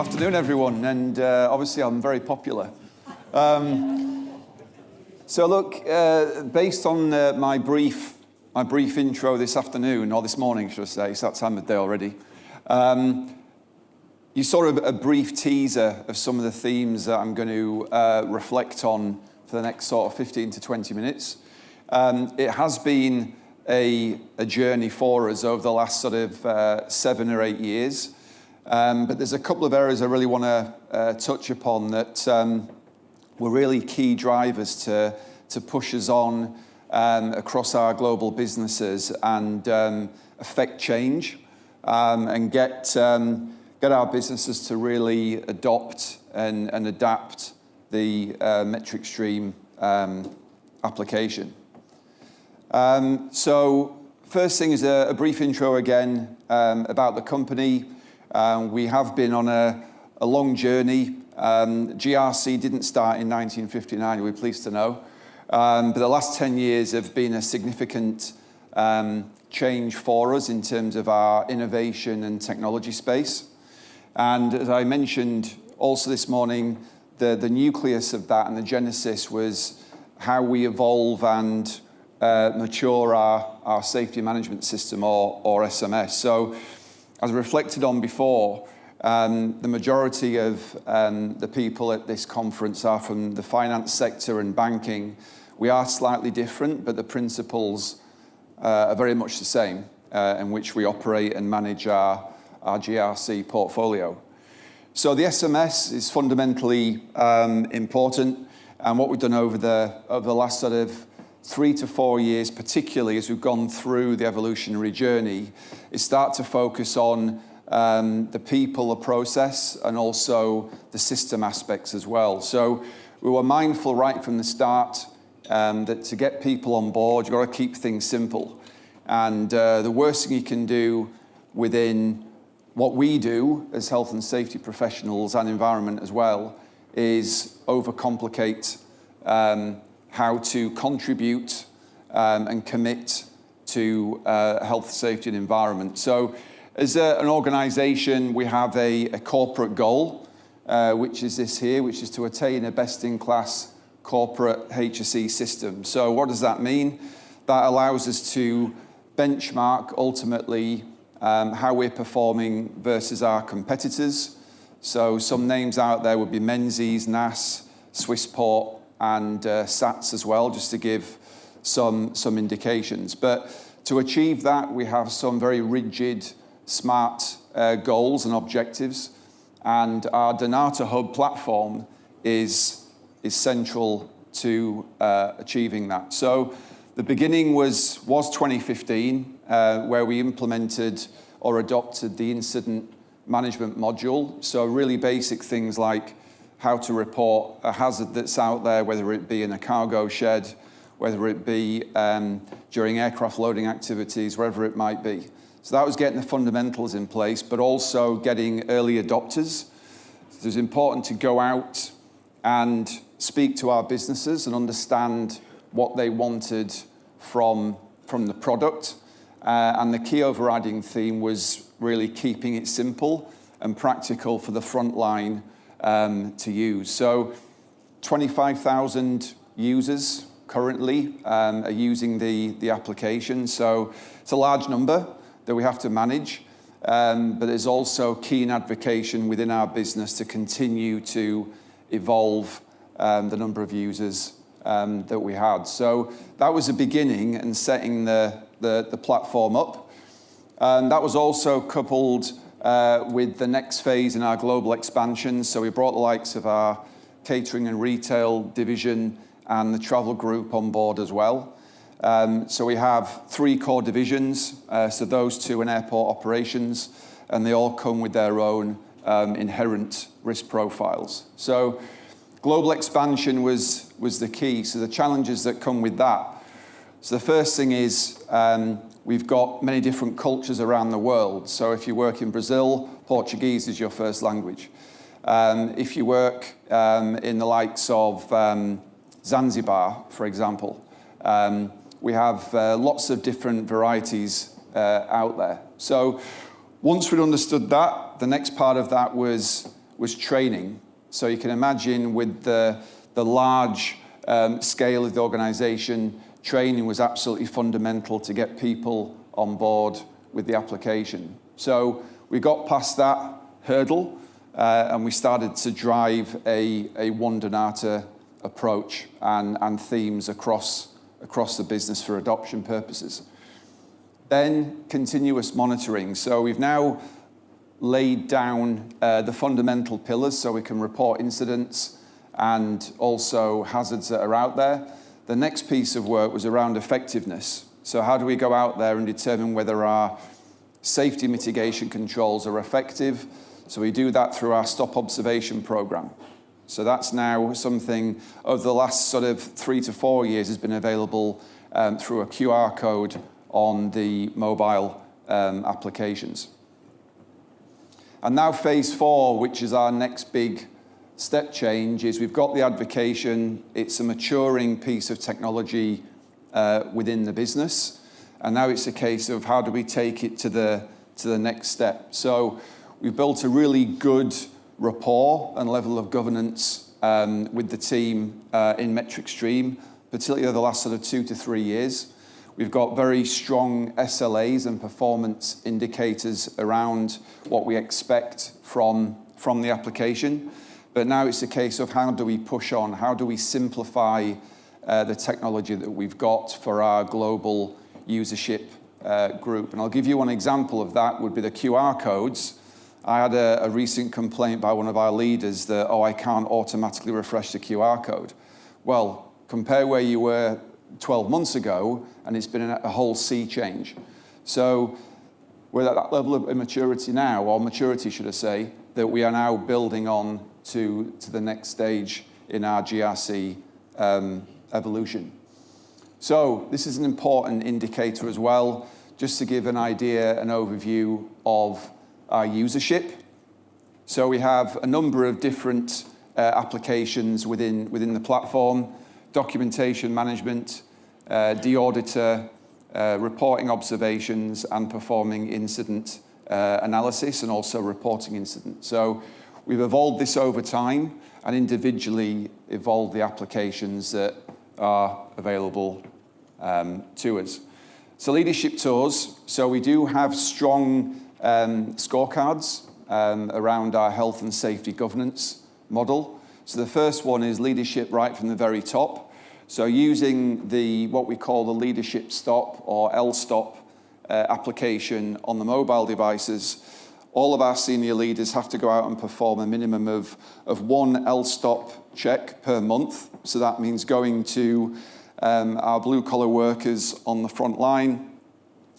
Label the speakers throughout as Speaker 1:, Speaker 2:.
Speaker 1: afternoon, everyone, and obviously I'm very popular. So look, based on my brief intro this afternoon, or this morning, should I say, it's that time of day already, you saw a brief teaser of some of the themes that I'm going to reflect on for the next sort of 15 to 20 minutes. It has been a journey for us over the last sort of 7 or 8 years. But there's a couple of areas I really want to touch upon that were really key drivers to push us on across our global businesses and affect change and get our businesses to really adopt and adapt the MetricStream application. So first thing is a brief intro again about the company. We have been on a long journey. GRC didn't start in 1959, we're pleased to know. But the last 10 years have been a significant change for us in terms of our innovation and technology space. And as I mentioned also this morning, the nucleus of that and the genesis was how we evolve and mature our safety management system or SMS. So as reflected on before, the majority of the people at this conference are from the finance sector and banking. We are slightly different, but the principles are very much the same in which we operate and manage our GRC portfolio. So the SMS is fundamentally important, and what we've done over the last sort of 3 to 4 years, particularly as we've gone through the evolutionary journey, is start to focus on the people, the process, and also the system aspects as well. So we were mindful right from the start that to get people on board, you've got to keep things simple. And the worst thing you can do within what we do as health and safety professionals and environment as well is overcomplicate how to contribute and commit to health, safety, and environment. So as an organization, we have a corporate goal, which is this here, which is to attain a best-in-class corporate HSE system. So what does that mean? That allows us to benchmark, ultimately, how we're performing versus our competitors. So some names out there would be Menzies, NAS, Swissport, and SATS as well, just to give some indications. But to achieve that, we have some very rigid, smart goals and objectives, and our dnata hub platform is central to achieving that. So the beginning was 2015, where we implemented or adopted the incident management module. So really basic things like how to report a hazard that's out there, whether it be in a cargo shed, whether it be during aircraft loading activities, wherever it might be. So that was getting the fundamentals in place, but also getting early adopters. So it was important to go out and speak to our businesses and understand what they wanted from the product. And the key overriding theme was really keeping it simple and practical for the front line to use. So 25,000 users currently are using the application. So it's a large number that we have to manage, but there's also keen advocacy within our business to continue to evolve the number of users that we had. So that was the beginning and setting the platform up. And that was also coupled with the next phase in our global expansion. So we brought the likes of our catering and retail division and the travel group on board as well. So we have 3 core divisions, so those 2 in airport operations, and they all come with their own inherent risk profiles. So global expansion was the key. So the challenges that come with that. So the first thing is we've got many different cultures around the world. So if you work in Brazil, Portuguese is your first language. If you work in the likes of Zanzibar, for example, we have lots of different varieties out there. So once we'd understood that, the next part of that was was training. So you can imagine with the large scale of the organization, training was absolutely fundamental to get people on board with the application. So we got past that hurdle and we started to drive a one dnata approach and themes across the business for adoption purposes. Then continuous monitoring. So we've now laid down the fundamental pillars so we can report incidents and also hazards that are out there. The next piece of work was around effectiveness. So how do we go out there and determine whether our safety mitigation controls are effective? So we do that through our stop observation program. So that's now something over the last sort of 3 to 4 years has been available through a QR code on the mobile applications. And now phase 4, which is our next big step change, is we've got the advocation. It's a maturing piece of technology within the business. And now it's a case of how do we take it to the next step. So we've built a really good rapport and level of governance with the team in MetricStream, particularly over the last sort of 2 to 3 years. We've got very strong SLAs and performance indicators around what we expect from the application. But now it's a case of how do we push on? How do we simplify the technology that we've got for our global usership group? And I'll give you one example of that would be the QR codes. I had a recent complaint by one of our leaders that, I can't automatically refresh the QR code. Well, compare where you were 12 months ago, and it's been a whole sea change. So we're at that level of immaturity now, or maturity, should I say, that we are now building on to the next stage in our GRC evolution. So this is an important indicator as well, just to give an idea, an overview of our usership. So we have a number of different applications within the platform: documentation management, de-auditor, reporting observations, and performing incident analysis, and also reporting incidents. So we've evolved this over time and individually evolved the applications that are available to us. So leadership tours. So we do have strong scorecards around our health and safety governance model. So the first one is leadership right from the very top. So using what we call the leadership stop or LSTOP application on the mobile devices, all of our senior leaders have to go out and perform a minimum of one LSTOP check per month. So that means going to our blue-collar workers on the front line.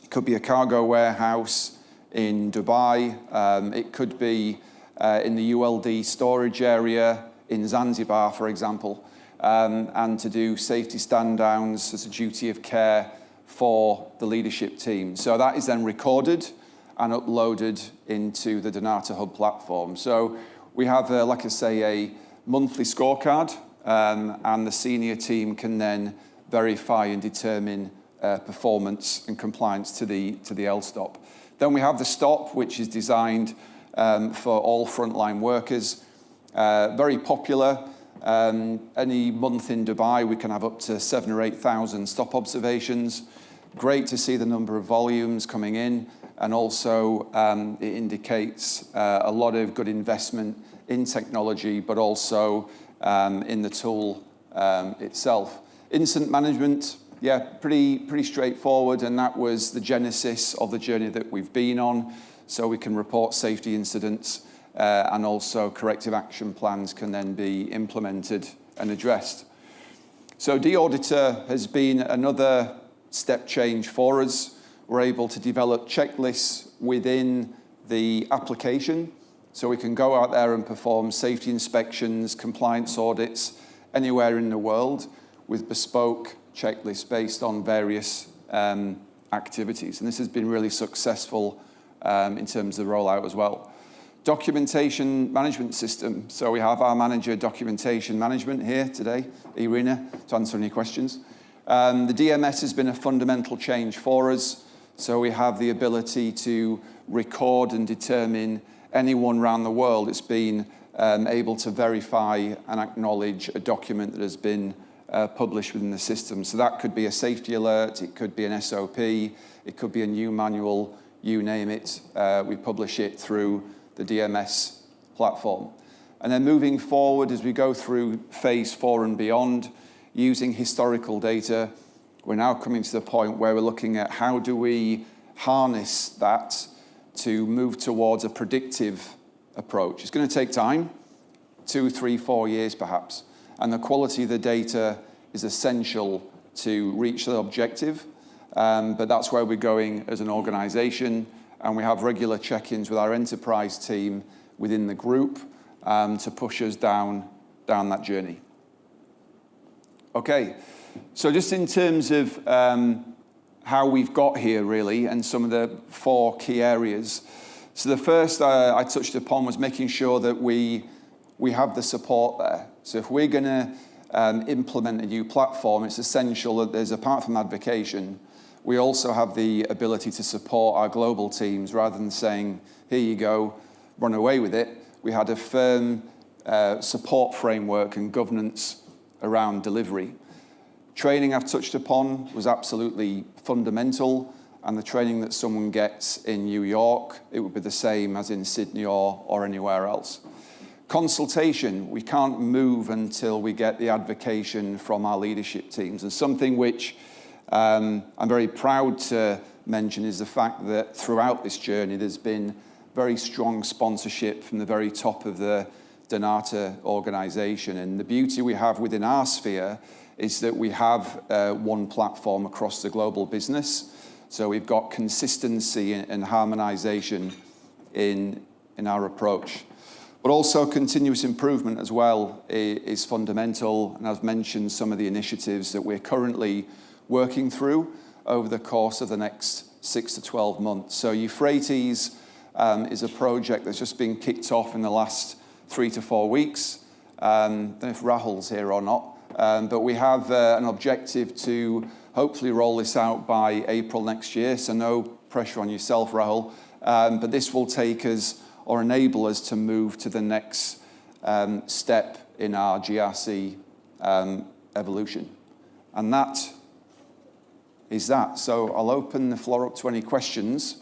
Speaker 1: It could be a cargo warehouse in Dubai. It could be in the ULD storage area in Zanzibar, for example, and to do safety stand-downs as a duty of care for the leadership team. So that is then recorded and uploaded into the dnata Hub platform. So we have, like I say, a monthly scorecard, and the senior team can then verify and determine performance and compliance to the LSTOP. Then we have the stop, which is designed for all frontline workers. Very popular. Any month in Dubai, we can have up to 7,000 or 8,000 stop observations. Great to see the number of volumes coming in, and also it indicates a lot of good investment in technology, but also in the tool itself. Incident management, yeah, pretty straightforward, and that was the genesis of the journey that we've been on. So we can report safety incidents, and also corrective action plans can then be implemented and addressed. So de-auditor has been another step change for us. We're able to develop checklists within the application, so we can go out there and perform safety inspections, compliance audits anywhere in the world with bespoke checklists based on various activities. And this has been really successful in terms of the rollout as well. Documentation management system. So we have our manager documentation management here today, Irina, to answer any questions. The DMS has been a fundamental change for us. So we have the ability to record and determine anyone around the world that's been able to verify and acknowledge a document that has been published within the system. So that could be a safety alert, it could be an SOP, it could be a new manual, you name it. We publish it through the DMS platform. And then moving forward as we go through phase 4 and beyond, using historical data, we're now coming to the point where we're looking at how do we harness that to move towards a predictive approach. It's going to take time, 2, 3, 4 years perhaps. And the quality of the data is essential to reach the objective. But that's where we're going as an organization. And we have regular check-ins with our enterprise team within the group to push us down that journey. Okay, so just in terms of how we've got here really, and some of the 4 key areas. So the first I touched upon was making sure that we have the support there. So if we're going to implement a new platform, it's essential that there's, apart from advocation, we also have the ability to support our global teams rather than saying, here you go, run away with it. We had a firm support framework and governance around delivery. Training I've touched upon was absolutely fundamental, and the training that someone gets in New York, it would be the same as in Sydney or anywhere else. Consultation, we can't move until we get the advocation from our leadership teams. And something which I'm very proud to mention is the fact that throughout this journey there's been very strong sponsorship from the very top of the dnata organization. And the beauty we have within our sphere is that we have one platform across the global business. So we've got consistency and harmonization in our approach. But also continuous improvement as well is fundamental. And I've mentioned some of the initiatives that we're currently working through over the course of the next 6 to 12 months. So Euphrates is a project that's just been kicked off in the last 3 to 4 weeks. I don't know if Rahul's here or not, but we have an objective to hopefully roll this out by April next year, so no pressure on yourself, Rahul. But this will take us or enable us to move to the next step in our GRC evolution. And that is that. So I'll open the floor up to any questions.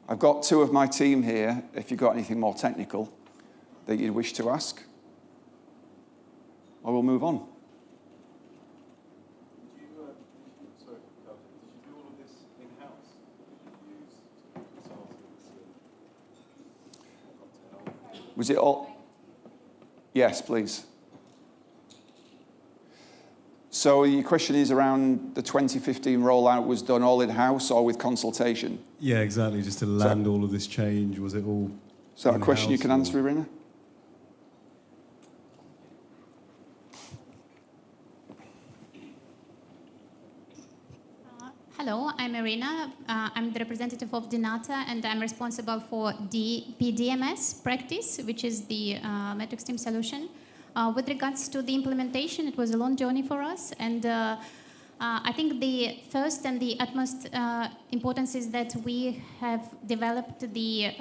Speaker 1: I've got 2 of my team here, if you've got anything more technical that you'd wish to ask. Or we'll move on.
Speaker 2: Did you do all of this in-house? Did you use consultants?
Speaker 1: Was it all? Yes, please. So your question is around the 2015 rollout was done all in-house or with consultation?
Speaker 2: Yeah, exactly. Just to land all of this change, was it all?
Speaker 1: Is that a question you can answer, Irina?
Speaker 3: Hello, I'm Irina. I'm the representative of dnata, and I'm responsible for the PDMS practice, which is the MetricStream solution. With regards to the implementation, it was a long journey for us, and I think the first and the utmost importance is that we have developed the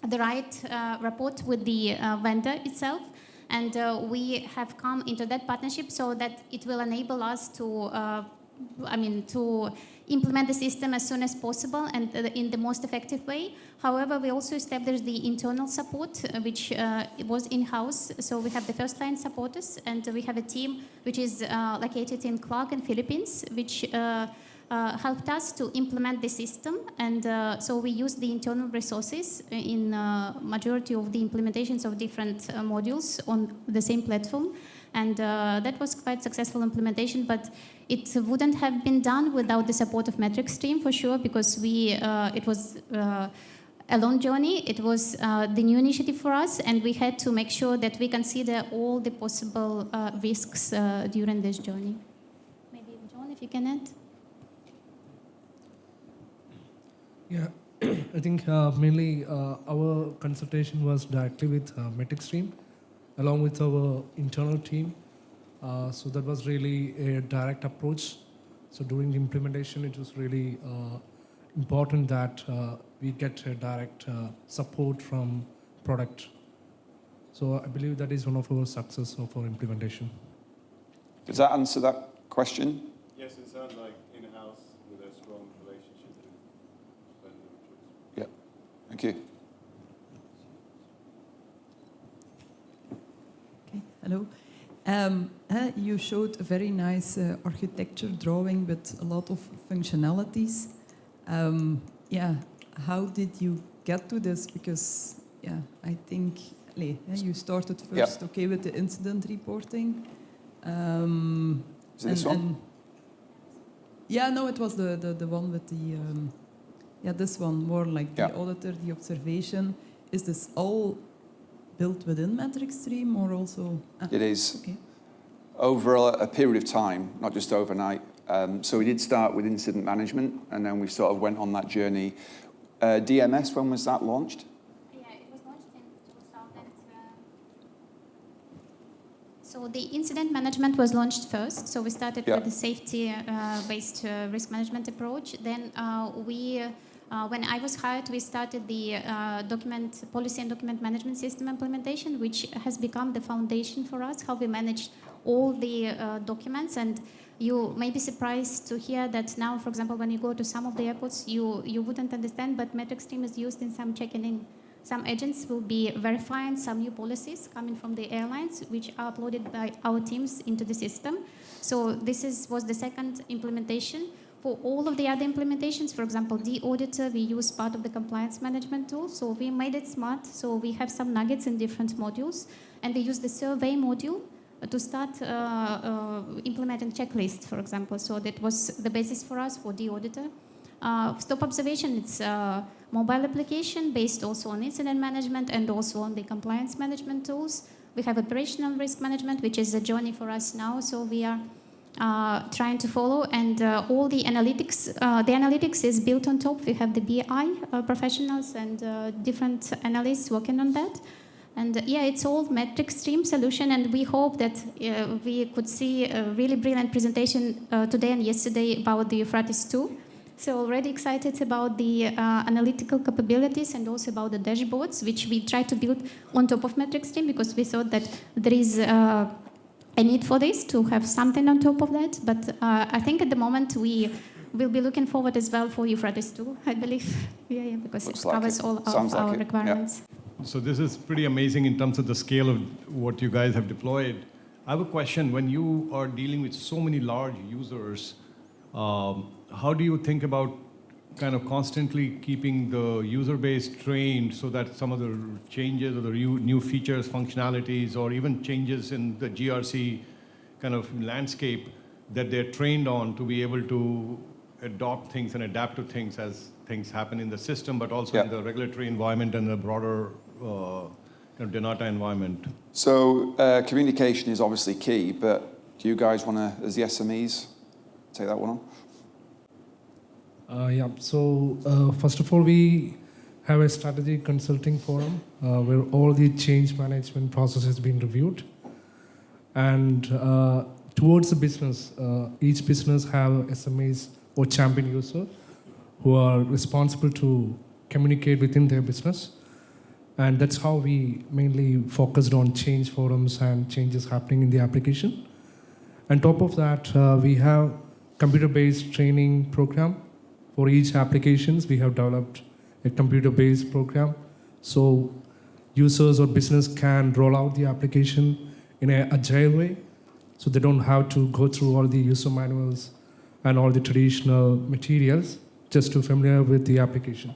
Speaker 3: right rapport with the vendor itself, and we have come into that partnership so that it will enable us to to implement the system as soon as possible and in the most effective way. However, we also established the internal support, which was in-house. So we have the first-line supporters, and we have a team which is located in Clark in Philippines, which helped us to implement the system. And so we used the internal resources in majority of the implementations of different modules on the same platform. And that was quite successful implementation, but it wouldn't have been done without the support of MetricStream for sure, because it was a long journey. It was the new initiative for us, and we had to make sure that we consider all the possible risks during this journey. Maybe John, if you can add.
Speaker 4: Yeah, I think mainly our consultation was directly with MetricStream, along with our internal team. So that was really a direct approach. So during the implementation, it was really important that we get a direct support from product. So I believe that is one of our success of our implementation.
Speaker 1: Does that answer that question?
Speaker 2: Yes, it sounds like in-house with a strong relationship with vendor.
Speaker 1: Yeah. Thank you.
Speaker 5: Okay, hello. You showed a very nice architecture drawing with a lot of functionalities. Yeah, how did you get to this? Because yeah, I think you started first, okay, with the incident reporting.
Speaker 1: Is it this one?
Speaker 5: Yeah, no, it was the one with the this one, more like the auditor, the observation. Is this all built within MetricStream or also?
Speaker 1: It is.
Speaker 5: Okay.
Speaker 1: Over a period of time, not just overnight. So we did start with incident management, and then we sort of went on that journey. DMS, when was that launched?
Speaker 3: Yeah, it was launched in 2000. So the incident management was launched first. So we started with the safety-based risk management approach. Then when I was hired, we started the policy and document management system implementation, which has become the foundation for us, how we manage all the documents. And you may be surprised to hear that now, for example, when you go to some of the airports, you wouldn't understand, but MetricStream is used in some checking in. Some agents will be verifying some new policies coming from the airlines, which are uploaded by our teams into the system. So this was the second implementation. For all of the other implementations, for example, the auditor, we use part of the compliance management tool. So we made it smart. So we have some nuggets in different modules. And we use the survey module to start implementing checklist, for example. So that was the basis for us for the auditor. Stop observation, it's a mobile application based also on incident management and also on the compliance management tools. We have operational risk management, which is a journey for us now. So we are trying to follow, and all the analytics is built on top. We have the BI professionals and different analysts working on that. And it's all MetricStream solution, and we hope that we could see a really brilliant presentation today and yesterday about the Euphrates 2. So already excited about the analytical capabilities and also about the dashboards, which we try to build on top of MetricStream, because we thought that there is a need for this, to have something on top of that. But I think at the moment we will be looking forward as well for Euphrates 2, I believe. Because it covers all of our requirements.
Speaker 2: Yeah. So this is pretty amazing in terms of the scale of what you guys have deployed. I have a question. When you are dealing with so many large users, how do you think about kind of constantly keeping the user base trained so that some of the changes or the new features, functionalities, or even changes in the GRC kind of landscape that they're trained on to be able to adopt things and adapt to things as things happen in the system, but also in the regulatory environment and the broader kind of dnata environment?
Speaker 1: So communication is obviously key, but do you guys want to, as the SMEs, take that one on?
Speaker 4: So first of all, we have a strategy consulting forum where all the change management process has been reviewed. And towards the business, each business have SMEs or champion users who are responsible to communicate within their business. And that's how we mainly focused on change forums and changes happening in the application. On top of that, we have computer-based training program. For each applications, we have developed a computer-based program, so users or business can roll out the application in an agile way, so they don't have to go through all the user manuals and all the traditional materials just to familiar with the application.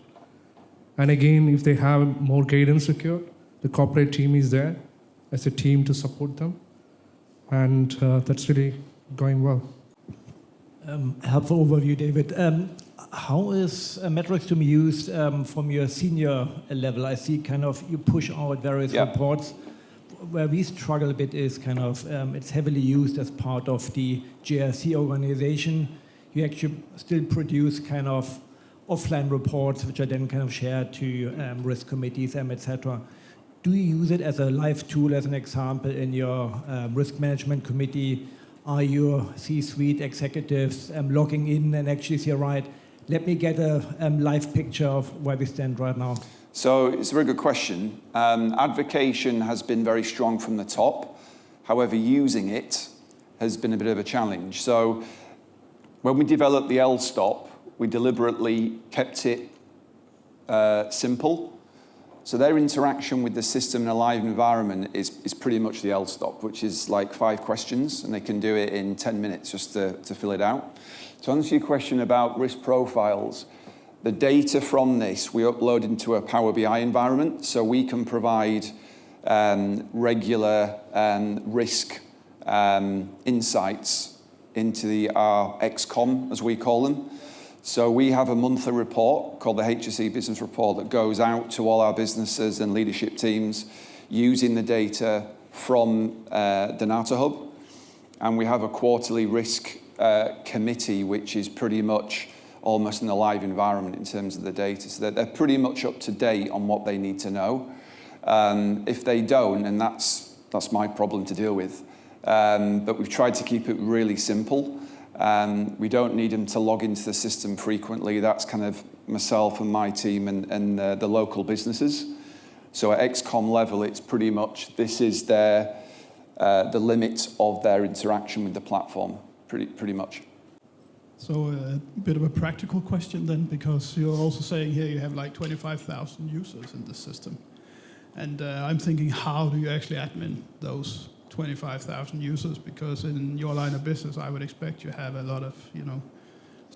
Speaker 4: And again, if they have more guidance required, the corporate team is there as a team to support them, and that's really going well.
Speaker 6: Helpful overview, David. How is MetricStream used from your senior level? I see kind of you push out various reports. Where we struggle a bit is kind of it's heavily used as part of the GRC organization. You actually still produce kind of offline reports, which are then kind of shared to risk committees, etc. Do you use it as a live tool, as an example, in your risk management committee? Are your C-suite executives logging in and actually say, right, let me get a live picture of where we stand right now.
Speaker 1: So it's a very good question. Advocation has been very strong from the top. However, using it has been a bit of a challenge. So when we developed the L-stop, we deliberately kept it simple. So their interaction with the system in a live environment is pretty much the L-stop, which is like 5 questions, and they can do it in 10 minutes just to fill it out. To answer your question about risk profiles, the data from this we upload into a Power BI environment, so we can provide regular risk insights into our XCOM, as we call them. So we have a monthly report called the HSE Business Report that goes out to all our businesses and leadership teams using the data from the dnata hub. And we have a quarterly risk committee, which is pretty much almost in a live environment in terms of the data. So they're pretty much up to date on what they need to know. If they don't, and that's my problem to deal with. But we've tried to keep it really simple. We don't need them to log into the system frequently. That's kind of myself and my team and the local businesses. So at XCOM level, it's pretty much, this is the limit of their interaction with the platform, pretty much.
Speaker 7: So a bit of a practical question then, because you're also saying here you have like 25,000 users in the system. And I'm thinking, how do you actually admin those 25,000 users? Because in your line of business, I would expect you have a lot of,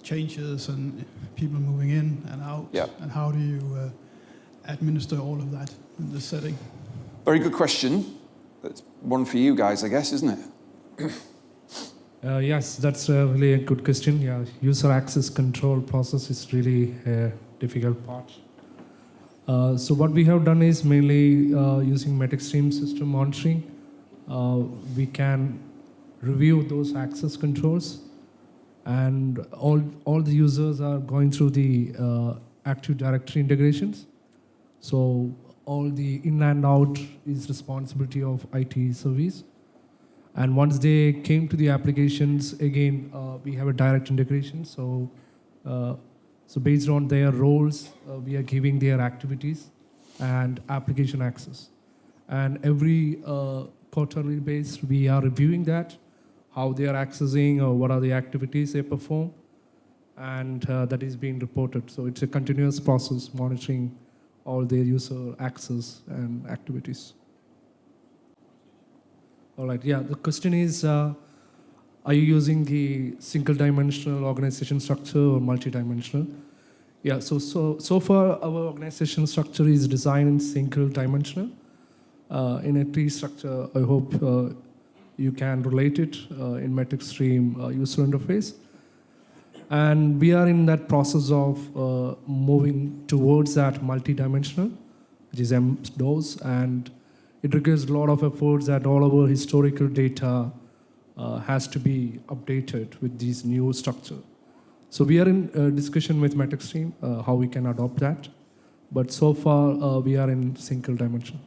Speaker 7: changes and people moving in and out.
Speaker 1: Yeah.
Speaker 7: And how do you administer all of that in this setting?
Speaker 1: Very good question. That's one for you guys, I guess, isn't it?
Speaker 4: Yes, that's really a good question. Yeah, user access control process is really a difficult part. So what we have done is mainly using MetricStream system monitoring. We can review those access controls, and all the users are going through the Active Directory integrations. So all the in and out is responsibility of IT service. And once they came to the applications, again, we have a direct integration. So based on their roles, we are giving their activities and application access. And every quarterly base, we are reviewing that, how they are accessing or what are the activities they perform, and that is being reported. So it's a continuous process monitoring all their user access and activities. All right, yeah, the question is, are you using the single-dimensional organization structure or multi-dimensional? Yeah, so far our organization structure is designed in single-dimensional. In a tree structure, I hope you can relate it in MetricStream user interface. And we are in that process of moving towards that multi-dimensional, which is MS-DOS, and it requires a lot of efforts that all our historical data has to be updated with this new structure. So we are in discussion with MetricStream how we can adopt that. But so far, we are in single dimension.